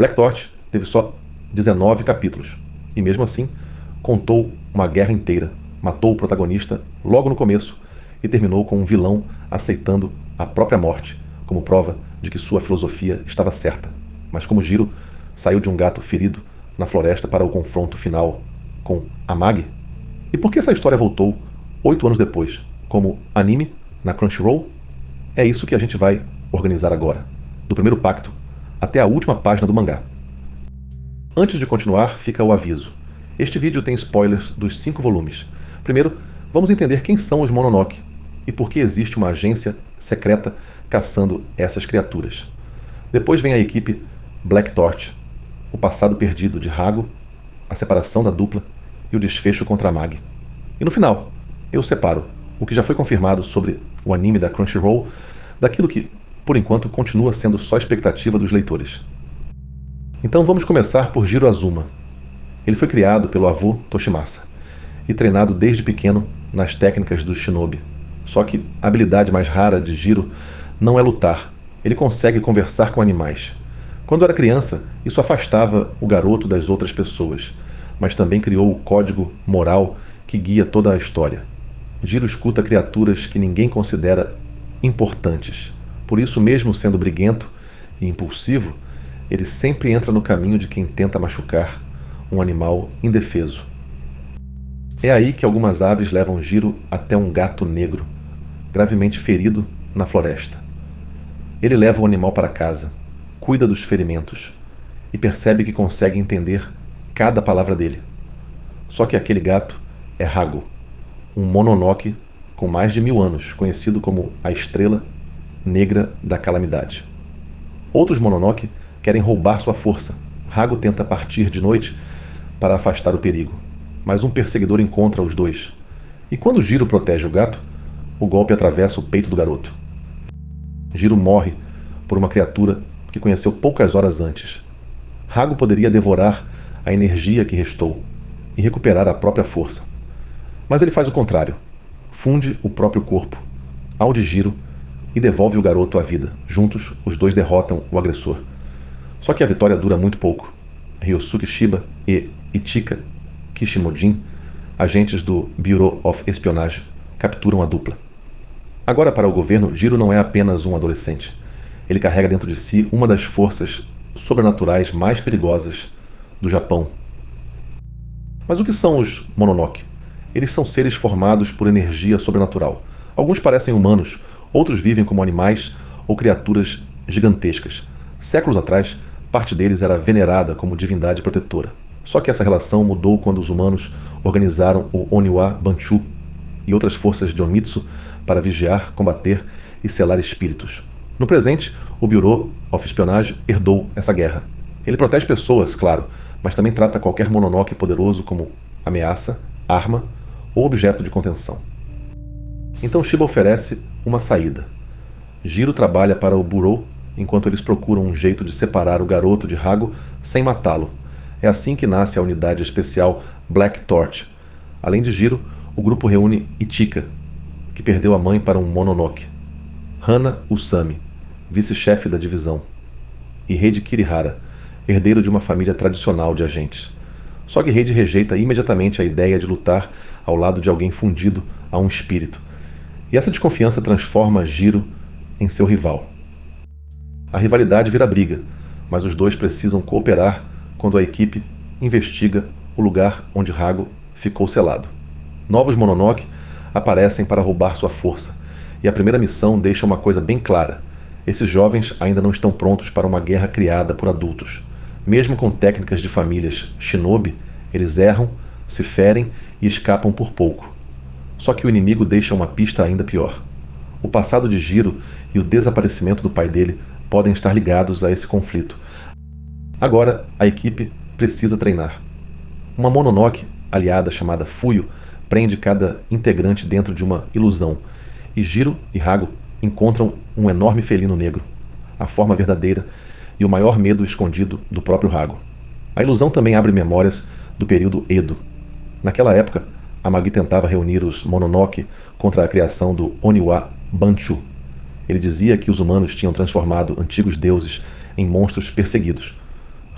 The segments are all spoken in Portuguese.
Black Torch teve só 19 capítulos, e mesmo assim contou uma guerra inteira, matou o protagonista logo no começo e terminou com um vilão aceitando a própria morte como prova de que sua filosofia estava certa. Mas como Jiro saiu de um gato ferido na floresta para o confronto final com Amagi? E por que essa história voltou 8 anos depois, como anime na Crunchyroll? É isso que a gente vai organizar agora, do primeiro pacto até a última página do mangá. Antes de continuar, fica o aviso. Este vídeo tem spoilers dos 5 volumes. Primeiro, vamos entender quem são os Mononoke e por que existe uma agência secreta caçando essas criaturas. Depois vem a equipe Black Torch, o passado perdido de Hago, a separação da dupla e o desfecho contra a Magi. E no final, eu separo o que já foi confirmado sobre o anime da Crunchyroll daquilo que, por enquanto, continua sendo só expectativa dos leitores. Então vamos começar por Jiro Azuma. Ele foi criado pelo avô Toshimasa e treinado desde pequeno nas técnicas do shinobi. Só que a habilidade mais rara de Jiro não é lutar. Ele consegue conversar com animais. Quando era criança, isso afastava o garoto das outras pessoas, mas também criou o código moral que guia toda a história. Jiro escuta criaturas que ninguém considera importantes. Por isso, mesmo sendo briguento e impulsivo, ele sempre entra no caminho de quem tenta machucar um animal indefeso. É aí que algumas aves levam Jiro até um gato negro, gravemente ferido na floresta. Ele leva o animal para casa, cuida dos ferimentos e percebe que consegue entender cada palavra dele. Só que aquele gato é Hago, um Mononoke com mais de 1000 anos, conhecido como a Estrela Negra da Calamidade. Outros Mononoke querem roubar sua força. Hago tenta partir de noite para afastar o perigo, mas um perseguidor encontra os dois. E quando Jiro protege o gato, o golpe atravessa o peito do garoto. Jiro morre por uma criatura que conheceu poucas horas antes. Hago poderia devorar a energia que restou e recuperar a própria força. Mas ele faz o contrário. Funde o próprio corpo ao de Jiro e devolve o garoto à vida. Juntos, os dois derrotam o agressor. Só que a vitória dura muito pouco. Ryosuke Shiba e Ichika Kishimojin, agentes do Bureau of Espionage, capturam a dupla. Agora, para o governo, Jiro não é apenas um adolescente. Ele carrega dentro de si uma das forças sobrenaturais mais perigosas do Japão. Mas o que são os Mononoke? Eles são seres formados por energia sobrenatural. Alguns parecem humanos, outros vivem como animais ou criaturas gigantescas. Séculos atrás, parte deles era venerada como divindade protetora. Só que essa relação mudou quando os humanos organizaram o Oniwa Banchu e outras forças de Onmitsu para vigiar, combater e selar espíritos. No presente, o Bureau of Espionage herdou essa guerra. Ele protege pessoas, claro, mas também trata qualquer Mononoke poderoso como ameaça, arma ou objeto de contenção. Então Shiba oferece uma saída. Jiro trabalha para o Bureau enquanto eles procuram um jeito de separar o garoto de Hago sem matá-lo. É assim que nasce a unidade especial Black Torch. Além de Jiro, o grupo reúne Ichika, que perdeu a mãe para um Mononoke, Hana Usami, vice-chefe da divisão, e Heidi Kirihara, herdeiro de uma família tradicional de agentes. Só que Heidi rejeita imediatamente a ideia de lutar ao lado de alguém fundido a um espírito, e essa desconfiança transforma Jiro em seu rival. A rivalidade vira briga, mas os dois precisam cooperar quando a equipe investiga o lugar onde Hago ficou selado. Novos Mononoke aparecem para roubar sua força, e a primeira missão deixa uma coisa bem clara. Esses jovens ainda não estão prontos para uma guerra criada por adultos. Mesmo com técnicas de famílias shinobi, eles erram, se ferem e escapam por pouco. Só que o inimigo deixa uma pista ainda pior. O passado de Jiro e o desaparecimento do pai dele podem estar ligados a esse conflito. Agora, a equipe precisa treinar. Uma Mononoke aliada chamada Fuyo prende cada integrante dentro de uma ilusão, e Jiro e Hago encontram um enorme felino negro, a forma verdadeira e o maior medo escondido do próprio Hago. A ilusão também abre memórias do período Edo. Naquela época, Amagi tentava reunir os Mononoke contra a criação do Oniwa Banchu. Ele dizia que os humanos tinham transformado antigos deuses em monstros perseguidos.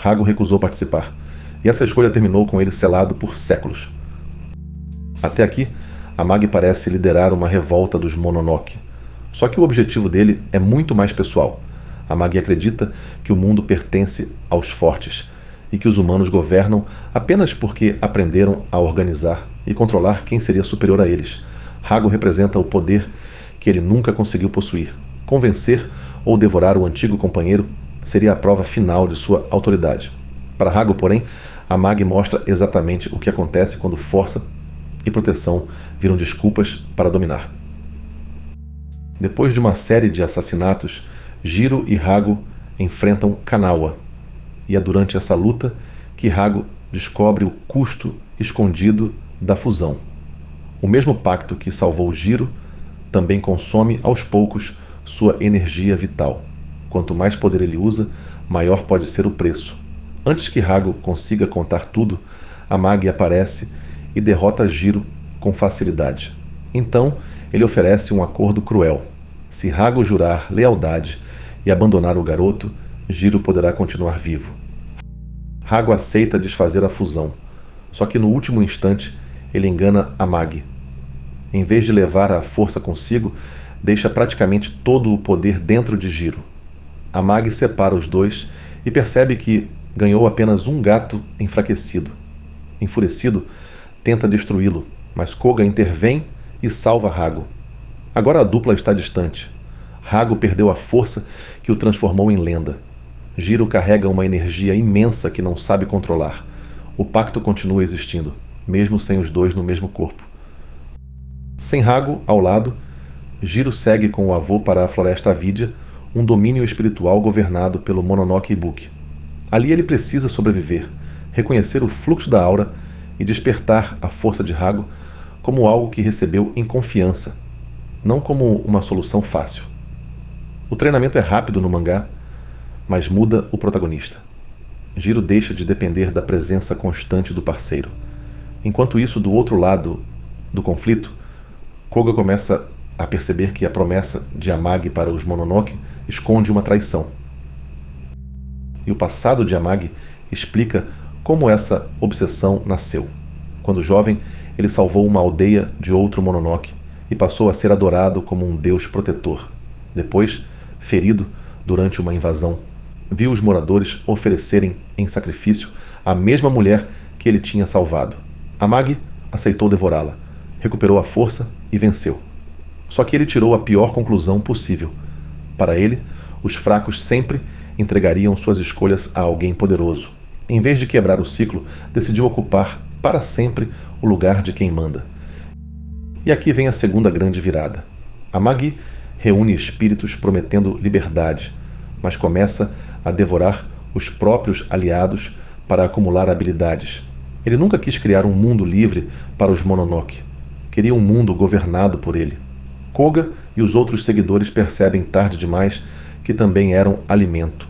Hago recusou participar, e essa escolha terminou com ele selado por séculos. Até aqui, Amagi parece liderar uma revolta dos Mononoke. Só que o objetivo dele é muito mais pessoal. Amagi acredita que o mundo pertence aos fortes e que os humanos governam apenas porque aprenderam a organizar e controlar quem seria superior a eles. Hago representa o poder que ele nunca conseguiu possuir. Convencer ou devorar o antigo companheiro seria a prova final de sua autoridade. Para Hago, porém, Amagi mostra exatamente o que acontece quando força e proteção viram desculpas para dominar. Depois de uma série de assassinatos, Jiro e Hago enfrentam Kanawa, e é durante essa luta que Hago descobre o custo escondido da fusão. O mesmo pacto que salvou Jiro também consome aos poucos sua energia vital. Quanto mais poder ele usa, maior pode ser o preço. Antes que Hago consiga contar tudo, Amagi aparece e derrota Jiro com facilidade. Então, ele oferece um acordo cruel. Se Hago jurar lealdade e abandonar o garoto, Jiro poderá continuar vivo. Hago aceita desfazer a fusão, só que no último instante ele engana Amagi. Em vez de levar a força consigo, deixa praticamente todo o poder dentro de Jiro. Amagi separa os dois e percebe que ganhou apenas um gato enfraquecido. Enfurecido, tenta destruí-lo, mas Koga intervém e salva Hago. Agora a dupla está distante. Hago perdeu a força que o transformou em lenda. Jiro carrega uma energia imensa que não sabe controlar. O pacto continua existindo, mesmo sem os dois no mesmo corpo. Sem Hago ao lado, Jiro segue com o avô para a Floresta Avídia, um domínio espiritual governado pelo Mononoke Ibuki. Ali ele precisa sobreviver, reconhecer o fluxo da aura e despertar a força de Hago como algo que recebeu em confiança, não como uma solução fácil. O treinamento é rápido no mangá, mas muda o protagonista. Jiro deixa de depender da presença constante do parceiro. Enquanto isso, do outro lado do conflito, Koga começa a perceber que a promessa de Amagi para os Mononoke esconde uma traição. E o passado de Amagi explica como essa obsessão nasceu. Quando jovem, ele salvou uma aldeia de outro Mononoke e passou a ser adorado como um deus protetor. Depois, ferido durante uma invasão, viu os moradores oferecerem em sacrifício a mesma mulher que ele tinha salvado. Amagi aceitou devorá-la, recuperou a força e venceu. Só que ele tirou a pior conclusão possível. Para ele, os fracos sempre entregariam suas escolhas a alguém poderoso. Em vez de quebrar o ciclo, decidiu ocupar para sempre o lugar de quem manda. E aqui vem a segunda grande virada. Amagi reúne espíritos prometendo liberdade, mas começa a devorar os próprios aliados para acumular habilidades. Ele nunca quis criar um mundo livre para os Mononoke. Queria um mundo governado por ele. Koga e os outros seguidores percebem tarde demais que também eram alimento.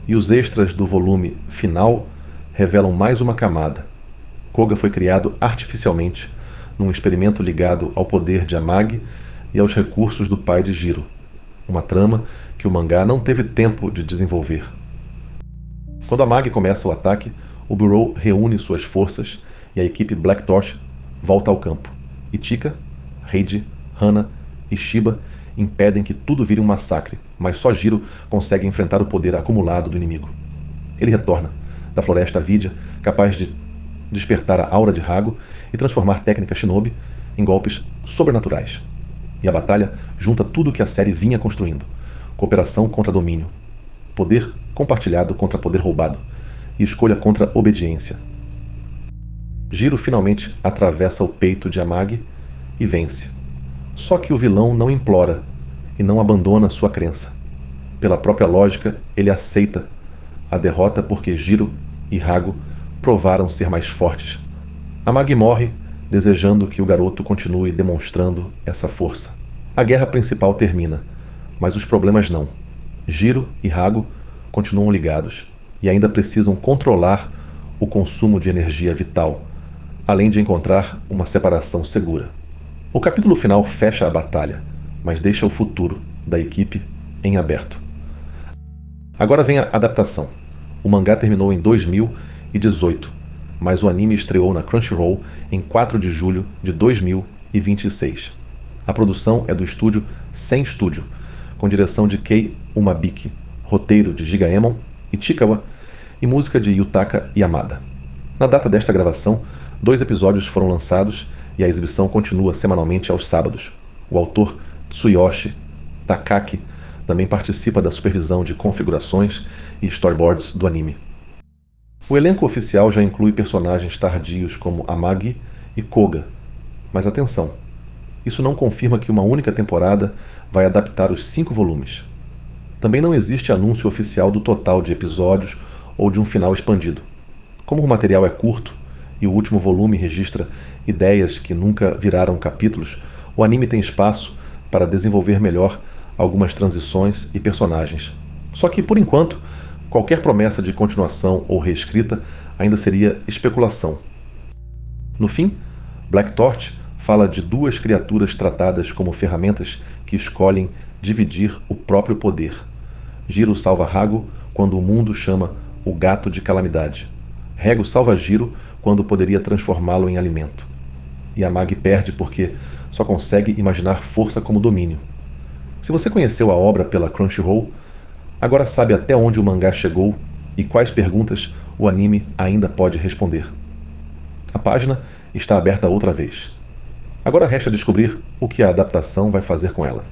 E os extras do volume final revelam mais uma camada. Koga foi criado artificialmente, num experimento ligado ao poder de Amagi e aos recursos do pai de Jiro. Uma trama que o mangá não teve tempo de desenvolver. Quando Amagi começa o ataque, o Bureau reúne suas forças e a equipe Black Torch volta ao campo. Ichika, Heiji, Hana e Shiba impedem que tudo vire um massacre, mas só Jiro consegue enfrentar o poder acumulado do inimigo. Ele retorna da Floresta Avídia, capaz de despertar a aura de Hago e transformar técnicas shinobi em golpes sobrenaturais. E a batalha junta tudo o que a série vinha construindo: cooperação contra domínio, poder compartilhado contra poder roubado e escolha contra obediência. Jiro finalmente atravessa o peito de Amagi e vence. Só que o vilão não implora e não abandona sua crença. Pela própria lógica, ele aceita a derrota porque Jiro e Hago provaram ser mais fortes. Amagi morre, desejando que o garoto continue demonstrando essa força. A guerra principal termina, mas os problemas não. Jiro e Hago continuam ligados e ainda precisam controlar o consumo de energia vital, além de encontrar uma separação segura. O capítulo final fecha a batalha, mas deixa o futuro da equipe em aberto. Agora vem a adaptação. O mangá terminou em 2018, mas o anime estreou na Crunchyroll em 4 de julho de 2026. A produção é do estúdio Sen Studio, com direção de Kei Umabiki, roteiro de Gigaemon Ichikawa e música de Yutaka Yamada. Na data desta gravação, 2 episódios foram lançados e a exibição continua semanalmente aos sábados. O autor Tsuyoshi Takaki também participa da supervisão de configurações e storyboards do anime. O elenco oficial já inclui personagens tardios como Amagi e Koga, mas atenção, isso não confirma que uma única temporada vai adaptar os 5 volumes. Também não existe anúncio oficial do total de episódios ou de um final expandido. Como o material é curto e o último volume registra ideias que nunca viraram capítulos, o anime tem espaço para desenvolver melhor algumas transições e personagens. Só que, por enquanto, qualquer promessa de continuação ou reescrita ainda seria especulação. No fim, Black Torch fala de 2 criaturas tratadas como ferramentas que escolhem dividir o próprio poder. Jiro salva Hago quando o mundo chama o gato de calamidade. Hago salva Jiro quando poderia transformá-lo em alimento. E Amagi perde porque só consegue imaginar força como domínio. Se você conheceu a obra pela Crunchyroll, agora sabe até onde o mangá chegou e quais perguntas o anime ainda pode responder. A página está aberta outra vez. Agora resta descobrir o que a adaptação vai fazer com ela.